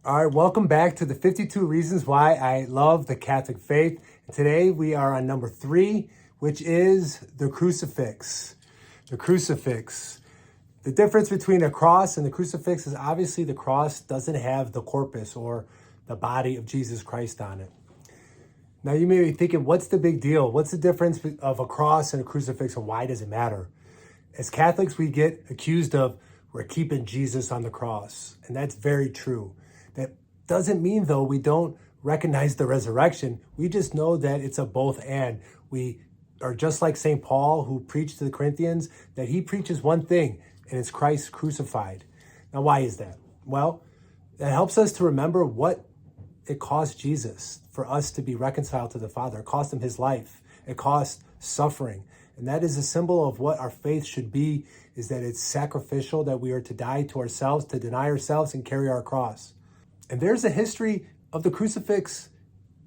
All right, welcome back to the 52 Reasons Why I Love the Catholic Faith. And today we are on number 3, which is the crucifix. The crucifix. The difference between a cross and the crucifix is obviously the cross doesn't have the corpus or the body of Jesus Christ on it. Now you may be thinking, what's the big deal? What's the difference of a cross and a crucifix, and why does it matter? As Catholics, we get accused of we're keeping Jesus on the cross, and that's very true. That doesn't mean, though, we don't recognize the resurrection. We just know that it's a both and. We are just like St. Paul, who preached to the Corinthians, that he preaches one thing, and it's Christ crucified. Now, why is that? Well, that helps us to remember what it cost Jesus for us to be reconciled to the Father. It cost him his life. It cost suffering. And that is a symbol of what our faith should be, is that it's sacrificial, that we are to die to ourselves, to deny ourselves and carry our cross. And there's a history of the crucifix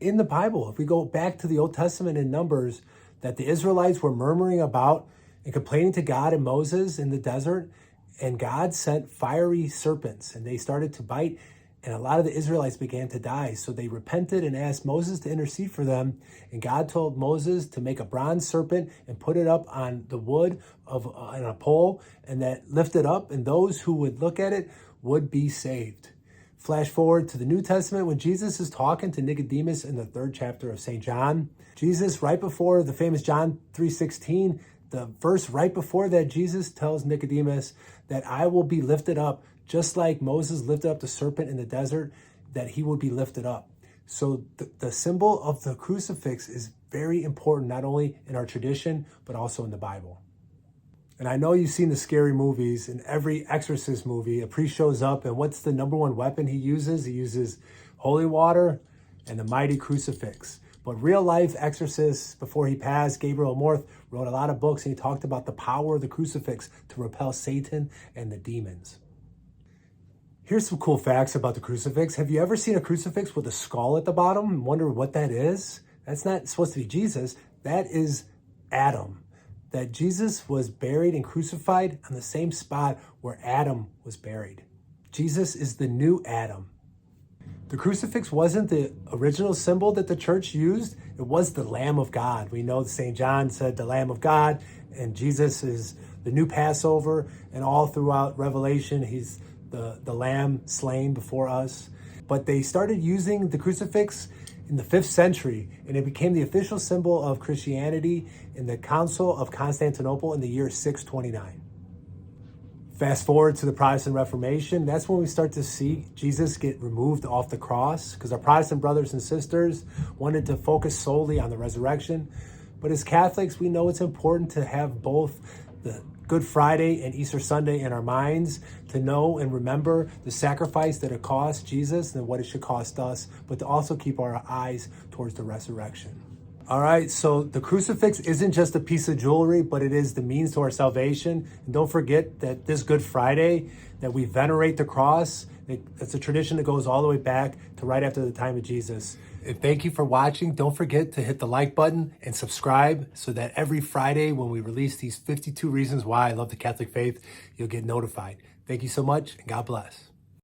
in the Bible. If we go back to the Old Testament in Numbers, that the Israelites were murmuring about and complaining to God and Moses in the desert, and God sent fiery serpents, and they started to bite, and a lot of the Israelites began to die. So they repented and asked Moses to intercede for them. And God told Moses to make a bronze serpent and put it up on the wood of on a pole, and that lift it up, and those who would look at it would be saved. Flash forward to the New Testament when Jesus is talking to Nicodemus in the 3rd chapter of St. John. Jesus, right before the famous John 3:16, the verse right before that, Jesus tells Nicodemus that I will be lifted up just like Moses lifted up the serpent in the desert, that he would be lifted up. So the symbol of the crucifix is very important, not only in our tradition, but also in the Bible. And I know you've seen the scary movies. In every exorcist movie, a priest shows up, and what's the number one weapon he uses? He uses holy water and the mighty crucifix. But real life exorcists, before he passed, Gabriel Amorth, wrote a lot of books, and he talked about the power of the crucifix to repel Satan and the demons. Here's some cool facts about the crucifix. Have you ever seen a crucifix with a skull at the bottom and wonder what that is? That's not supposed to be Jesus. That is Adam. That Jesus was buried and crucified on the same spot where Adam was buried. Jesus is the new Adam. The crucifix wasn't the original symbol that the church used. It was the Lamb of God. We know St. John said the Lamb of God, and Jesus is the new Passover, and all throughout Revelation, he's the lamb slain before us. But they started using the crucifix in the 5th century, and it became the official symbol of Christianity in the Council of Constantinople in the year 629. Fast forward to the Protestant Reformation, that's when we start to see Jesus get removed off the cross, because our Protestant brothers and sisters wanted to focus solely on the resurrection. But as Catholics, we know it's important to have both the Good Friday and Easter Sunday in our minds, to know and remember the sacrifice that it cost Jesus and what it should cost us, but to also keep our eyes towards the resurrection. All right, so the crucifix isn't just a piece of jewelry, but it is the means to our salvation. And don't forget that this Good Friday, that we venerate the cross. It's a tradition that goes all the way back to right after the time of Jesus. And thank you for watching. Don't forget to hit the like button and subscribe so that every Friday when we release these 52 reasons why I love the Catholic faith, you'll get notified. Thank you so much, and God bless.